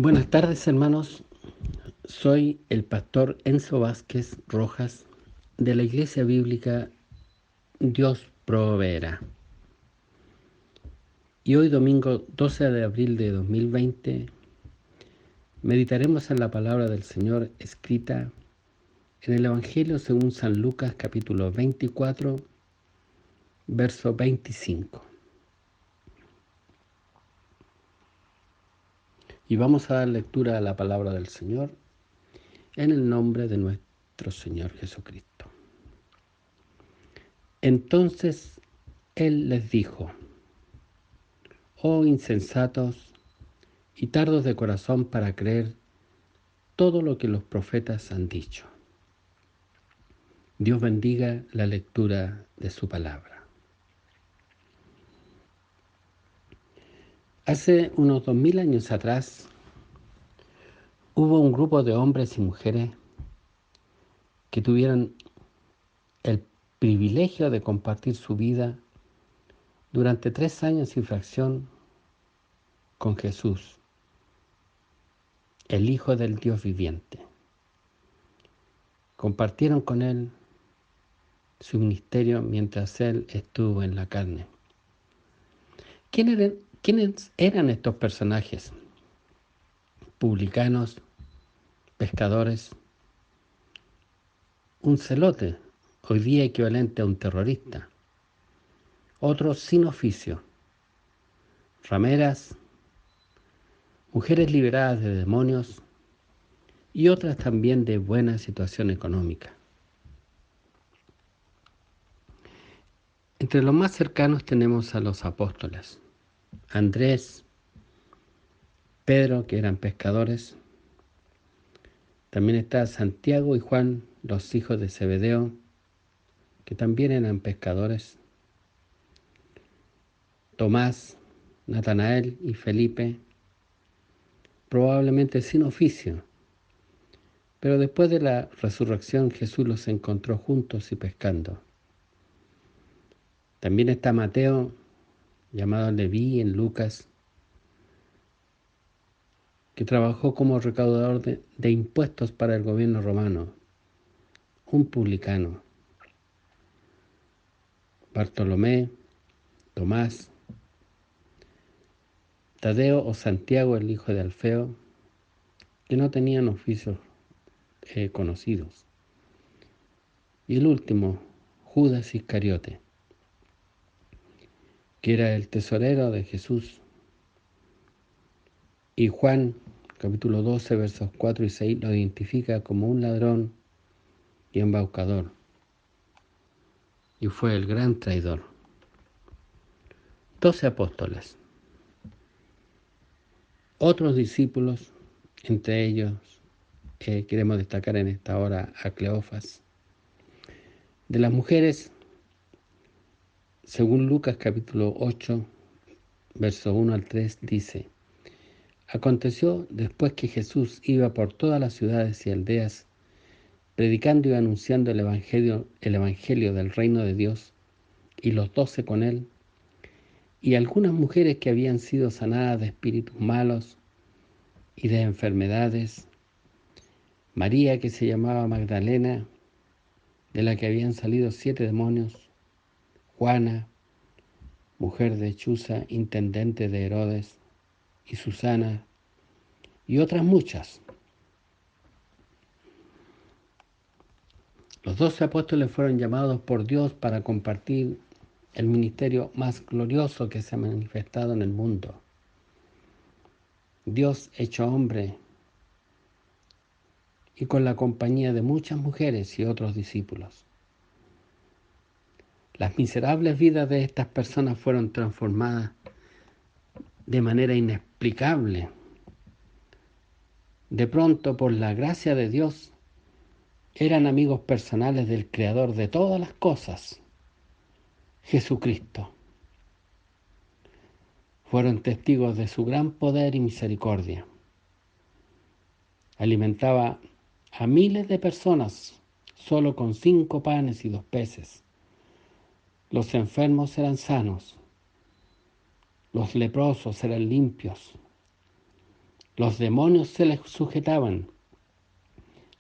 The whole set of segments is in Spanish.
Buenas tardes, hermanos. Soy el pastor Enzo Vázquez Rojas de la Iglesia Bíblica Dios Proveerá. Y hoy domingo 12 de abril de 2020 meditaremos en la palabra del Señor escrita en el Evangelio según San Lucas capítulo 24, verso 25. Y vamos a dar lectura a la palabra del Señor en el nombre de nuestro Señor Jesucristo. Entonces Él les dijo: Oh insensatos y tardos de corazón para creer todo lo que los profetas han dicho. Dios bendiga la lectura de su palabra. Hace unos 2000 años atrás hubo un grupo de hombres y mujeres que tuvieron el privilegio de compartir su vida durante 3 años sin fracción con Jesús, el Hijo del Dios viviente. Compartieron con Él su ministerio mientras Él estuvo en la carne. ¿Quiénes eran estos personajes? Publicanos, pescadores, un celote, hoy día equivalente a un terrorista, otros sin oficio, rameras, mujeres liberadas de demonios y otras también de buena situación económica. Entre los más cercanos tenemos a los apóstoles, Andrés, Pedro, que eran pescadores. También está Santiago y Juan, los hijos de Zebedeo, que también eran pescadores. Tomás, Natanael y Felipe, probablemente sin oficio, pero después de la resurrección Jesús los encontró juntos y pescando. También está Mateo, llamado Leví en Lucas, que trabajó como recaudador de impuestos para el gobierno romano, un publicano. Bartolomé, Tomás, Tadeo o Santiago, el hijo de Alfeo, que no tenían oficios conocidos. Y el último, Judas Iscariote, que era el tesorero de Jesús. Y Juan, capítulo 12, versos 4 y 6, lo identifica como un ladrón y embaucador. Y fue el gran traidor. 12 apóstoles. Otros discípulos, entre ellos queremos destacar en esta hora a Cleofas. De las mujeres, según Lucas capítulo 8, verso 1 al 3, dice: Aconteció después que Jesús iba por todas las ciudades y aldeas, predicando y anunciando el evangelio del reino de Dios, y los 12 con él, y algunas mujeres que habían sido sanadas de espíritus malos y de enfermedades, María, que se llamaba Magdalena, de la que habían salido 7 demonios, Juana, mujer de Chuza, intendente de Herodes, y Susana, y otras muchas. Los 12 apóstoles fueron llamados por Dios para compartir el ministerio más glorioso que se ha manifestado en el mundo. Dios hecho hombre y con la compañía de muchas mujeres y otros discípulos. Las miserables vidas de estas personas fueron transformadas de manera inexplicable. De pronto, por la gracia de Dios, eran amigos personales del Creador de todas las cosas, Jesucristo. Fueron testigos de su gran poder y misericordia. Alimentaba a miles de personas solo con 5 panes y 2 peces. Los enfermos eran sanos, los leprosos eran limpios, Los demonios se les sujetaban.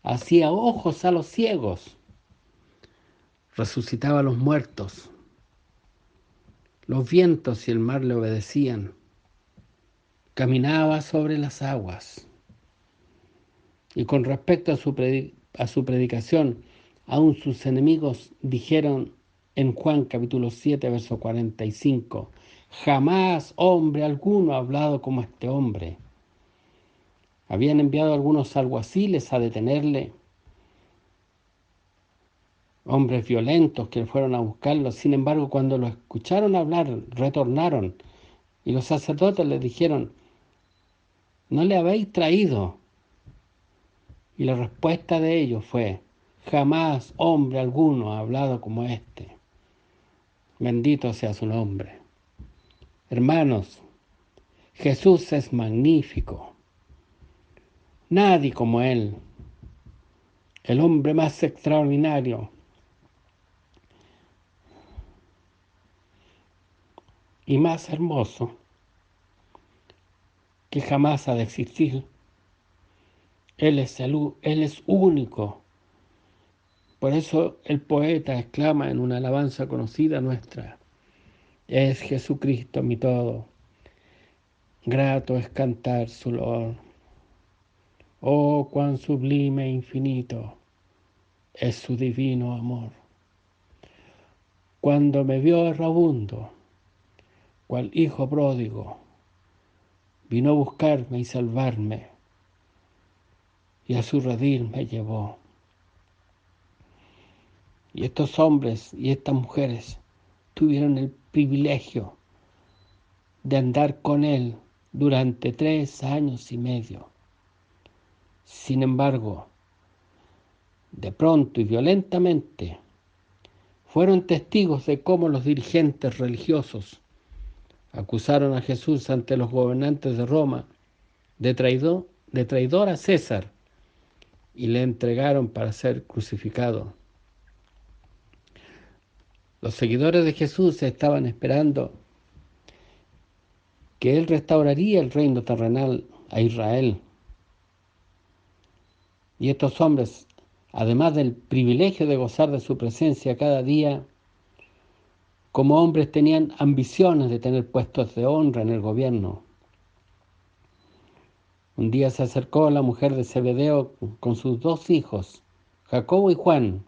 Hacía ojos a los ciegos. Resucitaba a los muertos. Los vientos y el mar le obedecían. Caminaba sobre las aguas. Y con respecto a su predicación, aún sus enemigos dijeron en Juan capítulo 7, verso 45, jamás hombre alguno ha hablado como este hombre. Habían enviado algunos alguaciles a detenerle, hombres violentos que fueron a buscarlo. Sin embargo, cuando lo escucharon hablar, retornaron. Y los sacerdotes les dijeron, ¿no le habéis traído? Y la respuesta de ellos fue, jamás hombre alguno ha hablado como este. Bendito sea su nombre. Hermanos, Jesús es magnífico. Nadie como Él. El hombre más extraordinario y más hermoso que jamás ha de existir. Él es único. Por eso el poeta exclama en una alabanza conocida nuestra, es Jesucristo mi todo, grato es cantar su loor. Oh, cuán sublime e infinito es su divino amor. Cuando me vio errabundo, cual hijo pródigo, vino a buscarme y salvarme, y a su redil me llevó. Y estos hombres y estas mujeres tuvieron el privilegio de andar con Él durante 3 años y medio. Sin embargo, de pronto y violentamente, fueron testigos de cómo los dirigentes religiosos acusaron a Jesús ante los gobernantes de Roma de traidor a César y le entregaron para ser crucificado. Los seguidores de Jesús estaban esperando que Él restauraría el reino terrenal a Israel. Y estos hombres, además del privilegio de gozar de su presencia cada día, como hombres tenían ambiciones de tener puestos de honra en el gobierno. Un día se acercó la mujer de Zebedeo con sus 2 hijos, Jacobo y Juan,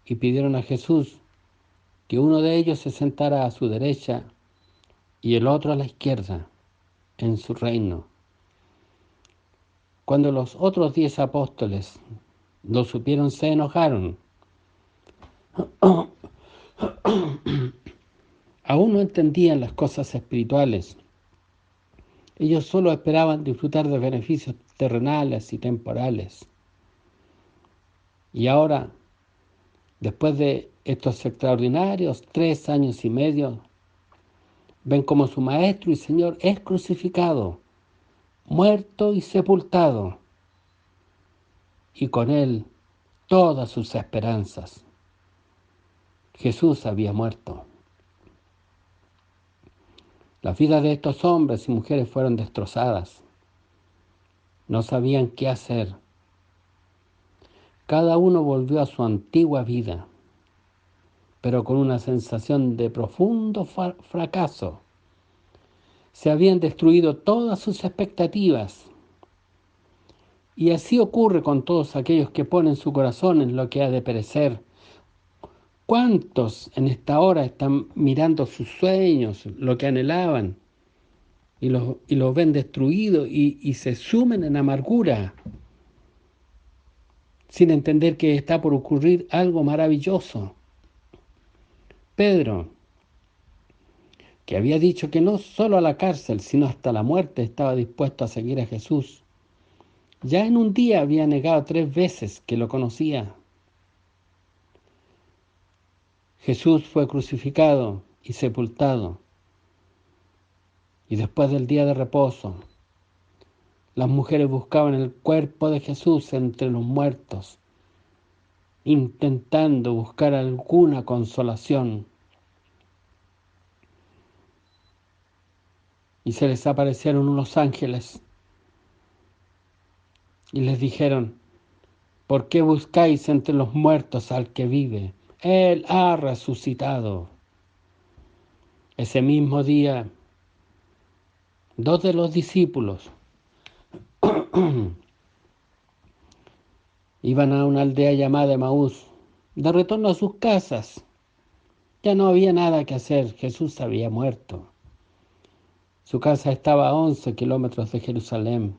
y pidieron a Jesús que uno de ellos se sentara a su derecha y el otro a la izquierda en su reino. Cuando los otros 10 apóstoles lo supieron, se enojaron. Aún no entendían las cosas espirituales. Ellos solo esperaban disfrutar de beneficios terrenales y temporales. Y ahora, después de estos extraordinarios 3 años y medio, ven como su Maestro y Señor es crucificado, muerto y sepultado, y con Él todas sus esperanzas. Jesús había muerto. Las vidas de estos hombres y mujeres fueron destrozadas. No sabían qué hacer. Cada uno volvió a su antigua vida, pero con una sensación de profundo fracaso. Se habían destruido todas sus expectativas. Y así ocurre con todos aquellos que ponen su corazón en lo que ha de perecer. ¿Cuántos en esta hora están mirando sus sueños, lo que anhelaban, y los ven destruidos y se sumen en amargura, sin entender que está por ocurrir algo maravilloso? Pedro, que había dicho que no solo a la cárcel, sino hasta la muerte estaba dispuesto a seguir a Jesús, ya en un día había negado 3 veces que lo conocía. Jesús fue crucificado y sepultado. Y después del día de reposo, las mujeres buscaban el cuerpo de Jesús entre los muertos, intentando buscar alguna consolación. Y se les aparecieron unos ángeles Y les dijeron: ¿por qué buscáis entre los muertos al que vive? Él ha resucitado. Ese mismo día, dos de los discípulos iban a una aldea llamada Emaús, de retorno a sus casas. Ya no había nada que hacer, Jesús había muerto. Su casa estaba a 11 kilómetros de Jerusalén.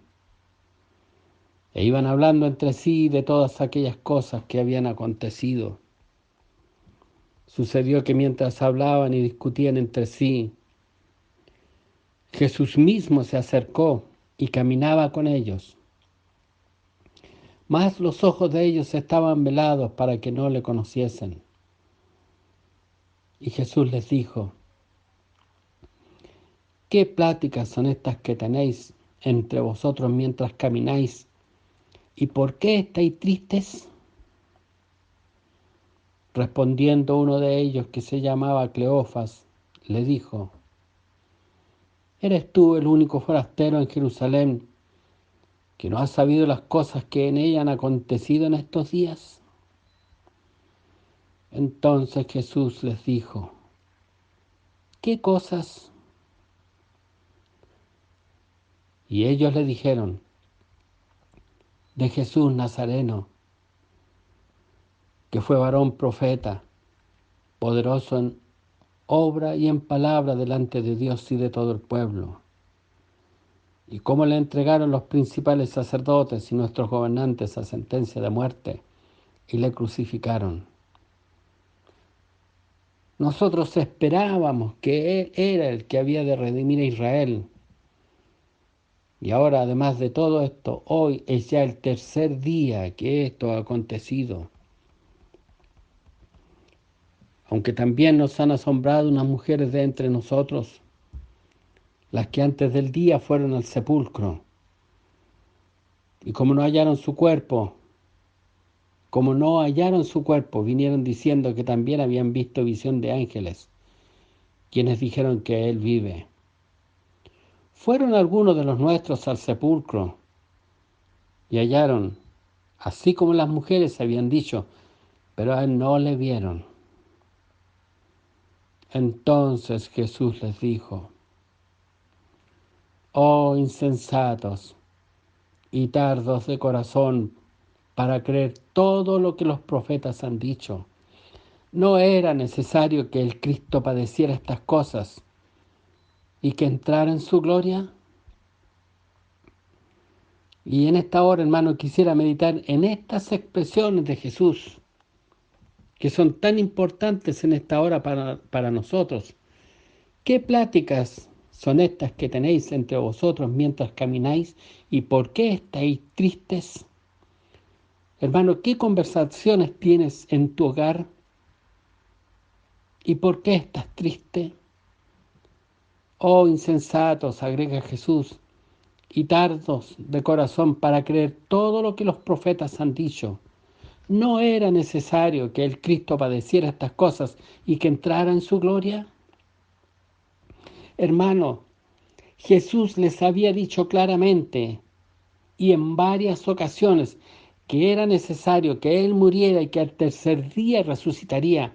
E iban hablando entre sí de todas aquellas cosas que habían acontecido. Sucedió que mientras hablaban y discutían entre sí, Jesús mismo se acercó y caminaba con ellos. Mas los ojos de ellos estaban velados para que no le conociesen. Y Jesús les dijo: ¿qué pláticas son estas que tenéis entre vosotros mientras camináis? ¿Y por qué estáis tristes? Respondiendo uno de ellos, que se llamaba Cleofas, le dijo: ¿eres tú el único forastero en Jerusalén que no has sabido las cosas que en ella han acontecido en estos días? Entonces Jesús les dijo: ¿qué cosas? Y ellos le dijeron: de Jesús Nazareno, que fue varón profeta, poderoso en obra y en palabra delante de Dios y de todo el pueblo, y cómo le entregaron los principales sacerdotes y nuestros gobernantes a sentencia de muerte, y le crucificaron. Nosotros esperábamos que Él era el que había de redimir a Israel. Y ahora, además de todo esto, hoy es ya el tercer día que esto ha acontecido. Aunque también nos han asombrado unas mujeres de entre nosotros, las que antes del día fueron al sepulcro. Y como no hallaron su cuerpo, vinieron diciendo que también habían visto visión de ángeles, quienes dijeron que Él vive. Fueron algunos de los nuestros al sepulcro y hallaron, así como las mujeres habían dicho, pero a Él no le vieron. Entonces Jesús les dijo: oh insensatos y tardos de corazón para creer todo lo que los profetas han dicho. ¿No era necesario que el Cristo padeciera estas cosas y que entrara en su gloria? Y en esta hora, hermano, quisiera meditar en estas expresiones de Jesús, que son tan importantes en esta hora para nosotros. ¿Qué pláticas son estas que tenéis entre vosotros mientras camináis? ¿Y por qué estáis tristes? Hermano, ¿qué conversaciones tienes en tu hogar? ¿Y por qué estás triste? Oh insensatos, agrega Jesús, y tardos de corazón para creer todo lo que los profetas han dicho. ¿No era necesario que el Cristo padeciera estas cosas y que entrara en su gloria? Hermano, Jesús les había dicho claramente y en varias ocasiones que era necesario que Él muriera y que al tercer día resucitaría.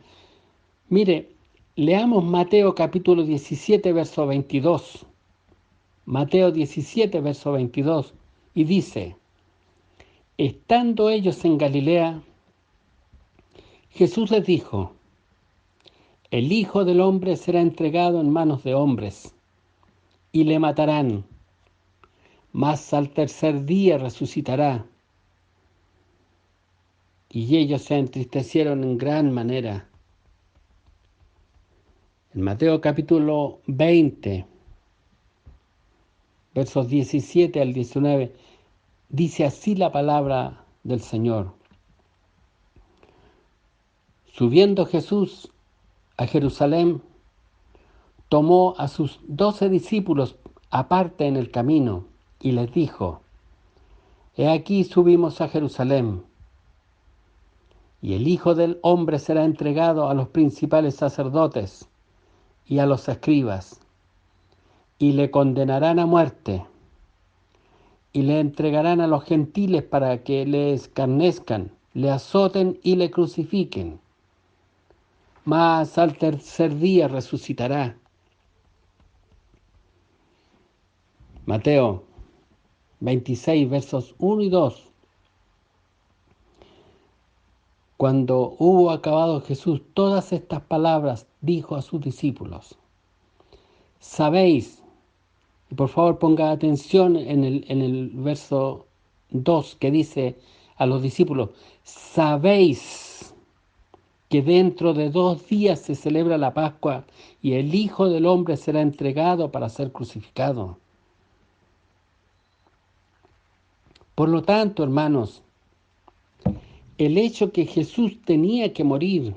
Mire, leamos Mateo capítulo 17, verso 22. Mateo 17, verso 22, y dice: estando ellos en Galilea, Jesús les dijo: el Hijo del Hombre será entregado en manos de hombres, y le matarán, mas al tercer día resucitará. Y ellos se entristecieron en gran manera. En Mateo capítulo 20, versos 17 al 19, dice así la palabra del Señor: subiendo Jesús a Jerusalén, tomó a sus 12 discípulos aparte en el camino y les dijo: he aquí subimos a Jerusalén, y el Hijo del Hombre será entregado a los principales sacerdotes y a los escribas, y le condenarán a muerte, y le entregarán a los gentiles para que le escarnezcan, le azoten y le crucifiquen. Mas al tercer día resucitará. Mateo 26, versos 1 y 2. Cuando hubo acabado Jesús todas estas palabras, dijo a sus discípulos: sabéis, y por favor ponga atención en el verso 2 que dice a los discípulos: sabéis que dentro de 2 días se celebra la Pascua y el Hijo del Hombre será entregado para ser crucificado. Por lo tanto, hermanos, el hecho que Jesús tenía que morir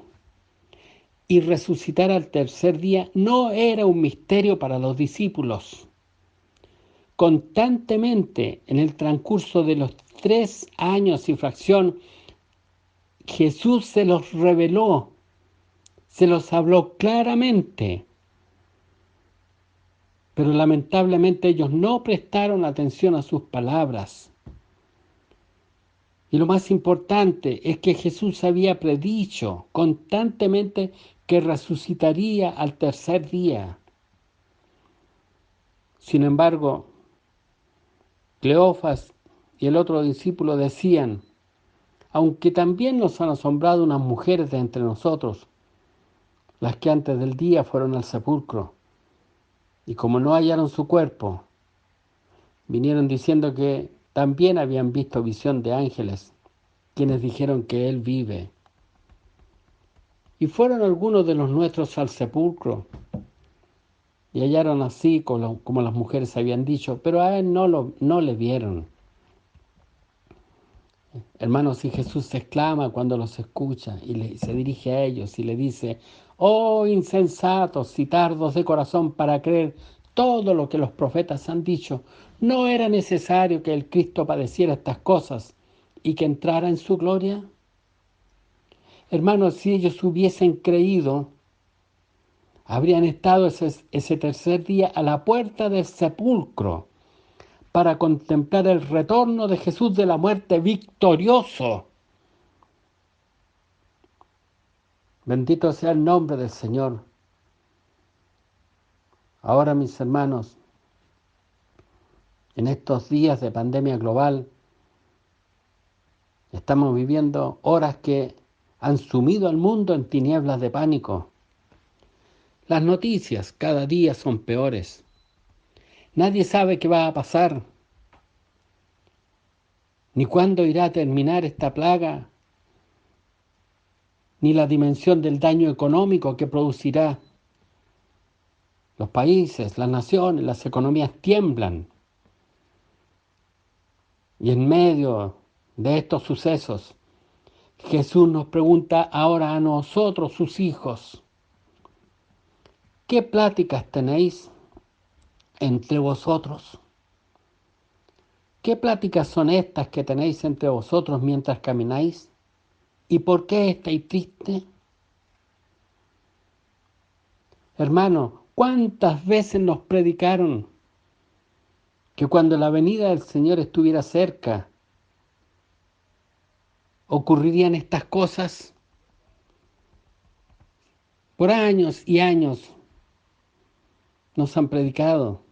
y resucitar al tercer día no era un misterio para los discípulos. Constantemente, en el transcurso de los 3 años y fracción, Jesús se los reveló, se los habló claramente, pero lamentablemente ellos no prestaron atención a sus palabras. Y lo más importante es que Jesús había predicho constantemente que resucitaría al tercer día. Sin embargo, Cleofas y el otro discípulo decían: aunque también nos han asombrado unas mujeres de entre nosotros, las que antes del día fueron al sepulcro, y como no hallaron su cuerpo, vinieron diciendo que también habían visto visión de ángeles, quienes dijeron que Él vive. Y fueron algunos de los nuestros al sepulcro, y hallaron así como las mujeres habían dicho, pero a Él no le vieron. Hermanos, si Jesús se exclama cuando los escucha y se dirige a ellos y le dice: oh insensatos y tardos de corazón para creer todo lo que los profetas han dicho, ¿no era necesario que el Cristo padeciera estas cosas y que entrara en su gloria? Hermanos, si ellos hubiesen creído, habrían estado ese tercer día a la puerta del sepulcro para contemplar el retorno de Jesús de la muerte victorioso. Bendito sea el nombre del Señor. Ahora, mis hermanos, en estos días de pandemia global, estamos viviendo horas que han sumido al mundo en tinieblas de pánico. Las noticias cada día son peores. Nadie sabe qué va a pasar, ni cuándo irá a terminar esta plaga, ni la dimensión del daño económico que producirá. Los países, las naciones, las economías tiemblan. Y en medio de estos sucesos, Jesús nos pregunta ahora a nosotros, sus hijos: ¿qué pláticas tenéis entre vosotros? ¿Qué pláticas son estas que tenéis entre vosotros mientras camináis? ¿Y por qué estáis tristes? Hermano, ¿cuántas veces nos predicaron que cuando la venida del Señor estuviera cerca, ocurrirían estas cosas? Por años y años nos han predicado.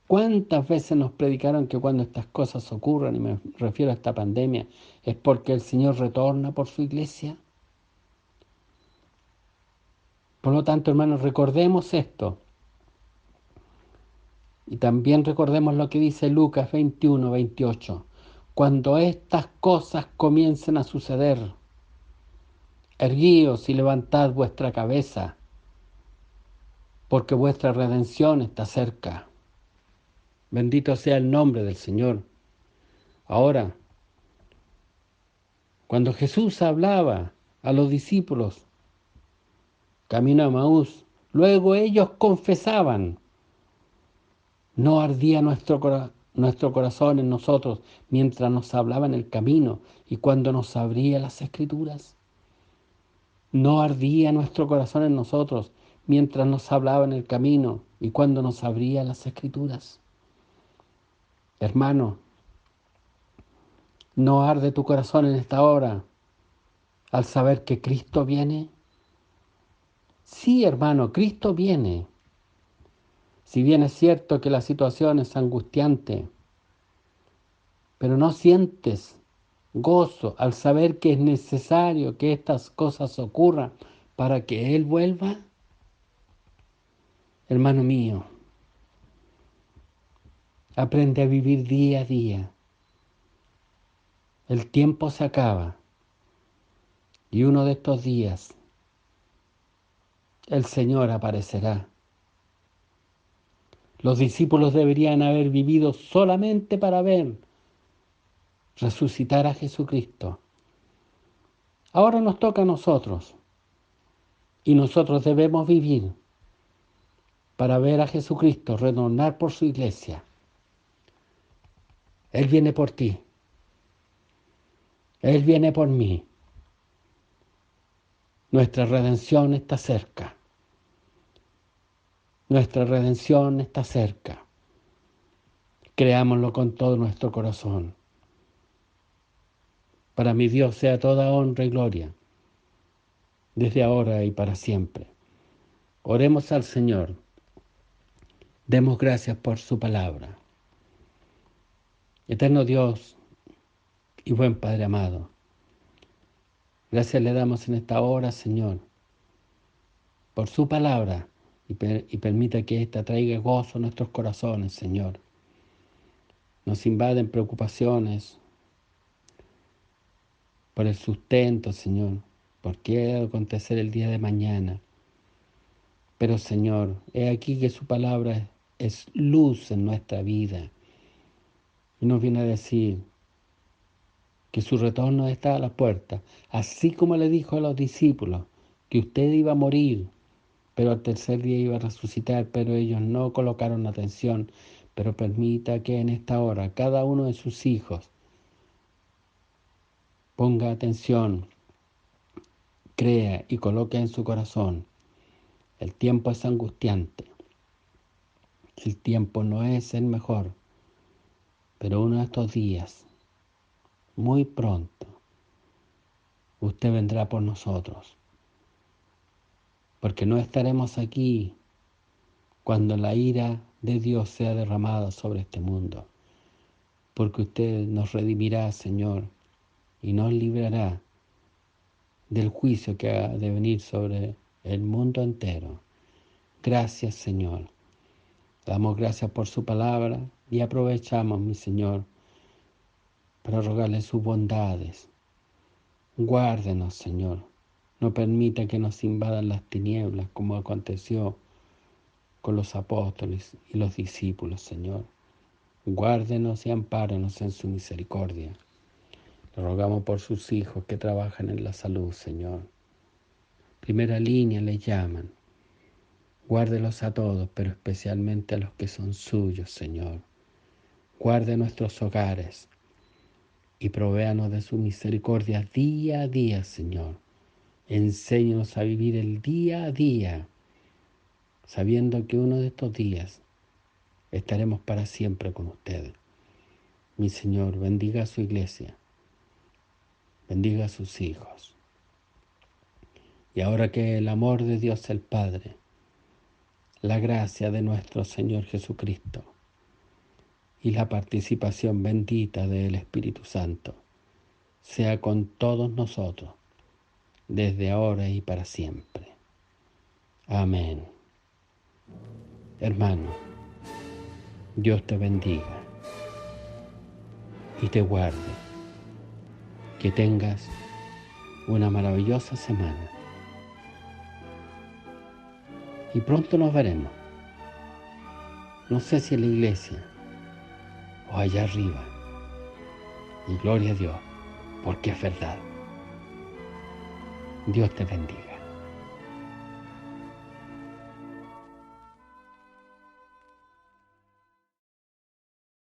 ¿Cuántas veces nos predicaron que cuando estas cosas ocurran, y me refiero a esta pandemia, es porque el Señor retorna por su iglesia? Por lo tanto, hermanos, recordemos esto. Y también recordemos lo que dice Lucas 21, 28. Cuando estas cosas comiencen a suceder, erguíos y levantad vuestra cabeza, porque vuestra redención está cerca. Bendito sea el nombre del Señor. Ahora, cuando Jesús hablaba a los discípulos camino a Emaús, luego ellos confesaban: ¿no ardía nuestro corazón en nosotros mientras nos hablaba en el camino y cuando nos abría las Escrituras? ¿No ardía nuestro corazón en nosotros mientras nos hablaba en el camino y cuando nos abría las Escrituras? Hermano, ¿no arde tu corazón en esta hora al saber que Cristo viene? Sí, hermano, Cristo viene. Si bien es cierto que la situación es angustiante, pero no sientes gozo al saber que es necesario que estas cosas ocurran para que Él vuelva. Hermano mío, aprende a vivir día a día. El tiempo se acaba y uno de estos días el Señor aparecerá. Los discípulos deberían haber vivido solamente para ver resucitar a Jesucristo. Ahora nos toca a nosotros y nosotros debemos vivir para ver a Jesucristo retornar por su iglesia. Él viene por ti. Él viene por mí. Nuestra redención está cerca. Nuestra redención está cerca. Creámoslo con todo nuestro corazón. Para mi Dios sea toda honra y gloria, desde ahora y para siempre. Oremos al Señor. Demos gracias por su palabra. Eterno Dios y buen Padre amado, gracias le damos en esta hora, Señor, por su palabra y permita que ésta traiga gozo a nuestros corazones, Señor. Nos invaden preocupaciones por el sustento, Señor, por qué ha de acontecer el día de mañana. Pero, Señor, he aquí que su palabra es luz en nuestra vida y nos viene a decir que su retorno está a la puerta, así como le dijo a los discípulos que usted iba a morir, pero al tercer día iba a resucitar, pero ellos no colocaron atención. Pero permita que en esta hora cada uno de sus hijos ponga atención, crea y coloque en su corazón. El tiempo es angustiante, el tiempo no es el mejor, pero uno de estos días, muy pronto, usted vendrá por nosotros, porque no estaremos aquí cuando la ira de Dios sea derramada sobre este mundo, porque usted nos redimirá, Señor, y nos librará del juicio que ha de venir sobre el mundo entero. Gracias, Señor. Damos gracias por su palabra y aprovechamos, mi Señor, para rogarle sus bondades. Guárdenos, Señor. No permita que nos invadan las tinieblas como aconteció con los apóstoles y los discípulos, Señor. Guárdenos y ampárenos en su misericordia. Le rogamos por sus hijos que trabajan en la salud, Señor. Primera línea le llaman. Guárdelos a todos, pero especialmente a los que son suyos, Señor. Guarde nuestros hogares y provéanos de su misericordia día a día, Señor. Enséñanos a vivir el día a día, sabiendo que uno de estos días estaremos para siempre con ustedes. Mi Señor, bendiga a su iglesia, bendiga a sus hijos. Y ahora que el amor de Dios el Padre, la gracia de nuestro Señor Jesucristo y la participación bendita del Espíritu Santo sea con todos nosotros, desde ahora y para siempre. Amén. Hermano, Dios te bendiga y te guarde. Que tengas una maravillosa semana. Y pronto nos veremos. No sé si en la iglesia o allá arriba. Y gloria a Dios, porque es verdad. Dios te bendiga.